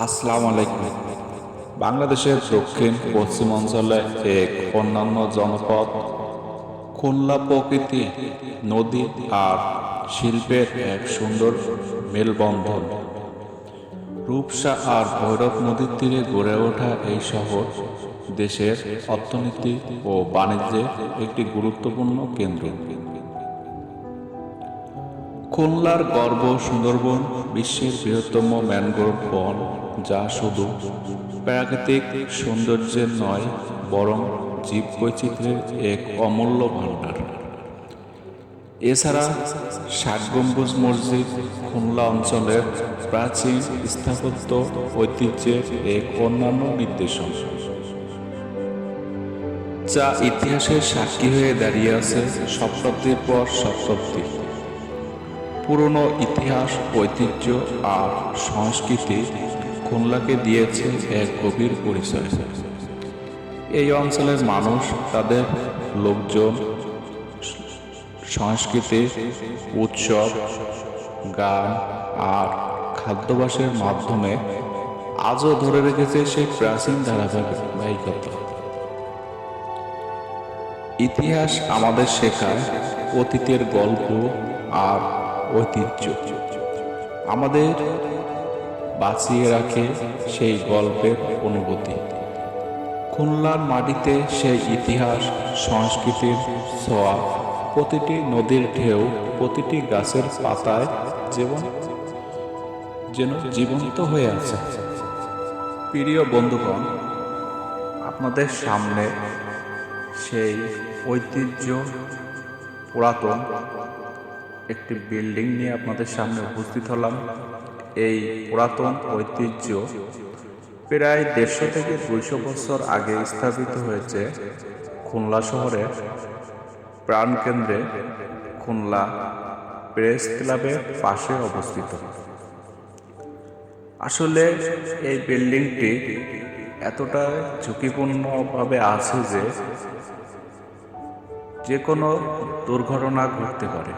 আসসালামু আলাইকুম। বাংলাদেশের দক্ষিণ পশ্চিমাঞ্চলে এক অন্যান্য জনপদ খুলনা প্রকৃতি, নদী আর শিল্পের এক সুন্দর মেলবন্ধন। রূপসা আর ভৈরব নদীর তীরে গড়ে ওঠা এই শহর দেশের অর্থনীতি ও বাণিজ্যের একটি গুরুত্বপূর্ণ কেন্দ্র। খুলনার গর্ব সুন্দরবন, বিশ্বের বৃহত্তম ম্যানগ্রোভ বন, যা শুধু প্রাকৃতিক সৌন্দর্যের নয় বরং জীববৈচিত্র্যের এক অমূল্য ভাণ্ডার। এছাড়া ষাট গম্বুজ মসজিদ খুলনা অঞ্চলের প্রাচীন স্থাপত্য ঐতিহ্যের এক অন্যান্য নিদর্শন, যা ইতিহাসের সাক্ষী হয়ে দাঁড়িয়ে আছে শতাব্দীর পর শতাব্দী। পুরনো ইতিহাস, ঐতিহ্য আর সংস্কৃতি খুলনাকে দিয়েছে এক গভীর পরিচয়। এই অঞ্চলের মানুষ তাদের লোকজন, সংস্কৃতি, উৎসব, গান আর খাদ্যাভ্যাসের মাধ্যমে আজও ধরে রেখেছে সেই প্রাচীন ধারাবাহিকতা। ইতিহাস আমাদের শেখায় অতীতের গল্প আর ঐতিহ্য আমাদের বাঁচিয়ে রাখে সেই গল্পের অনুভূতি। খুলনার মাটিতে সেই ইতিহাস, সংস্কৃতির ছোঁয়া প্রতিটি নদীর ঢেউ, প্রতিটি গাছের পাতায় যেন জীবন্ত হয়ে আছে। প্রিয় বন্ধুগণ, আপনাদের সামনে সেই ঐতিহ্য পুরাতন একটি বিল্ডিং নিয়ে আপনাদের সামনে উপস্থিত হলাম। এই পুরাতন ঐতিহ্য প্রায় 150 থেকে 200 বছর আগে স্থাপিত হয়েছে খুলনা শহরের প্রাণকেন্দ্রে, খুলনা প্রেস ক্লাবের পাশে অবস্থিত। আসলে এই বিল্ডিংটি এতটা ঝুঁকিপূর্ণভাবে আছে যে কোনো দুর্ঘটনা ঘটতে পারে।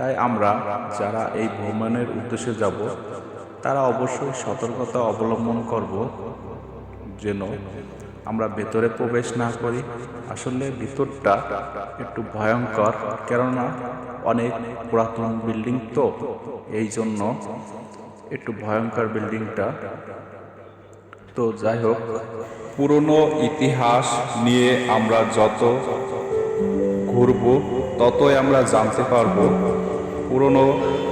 তাই আমরা যারা এই ভ্রমণের উদ্দেশ্যে যাব তারা অবশ্যই সতর্কতা অবলম্বন করব যেন আমরা ভেতরে প্রবেশ না করি। আসলে ভিতরটা একটু ভয়ঙ্কর, কেননা অনেক পুরাতন বিল্ডিং, তো এই জন্য একটু ভয়ঙ্কর বিল্ডিংটা। তো যাই হোক, পুরনো ইতিহাস নিয়ে আমরা যত ঘুরব ততই আমরা জানতে পারবো, পুরনো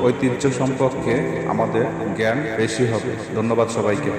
ঐতিহ্য সম্পর্কে আমাদের জ্ঞান বেশি হবে। ধন্যবাদ সবাইকে।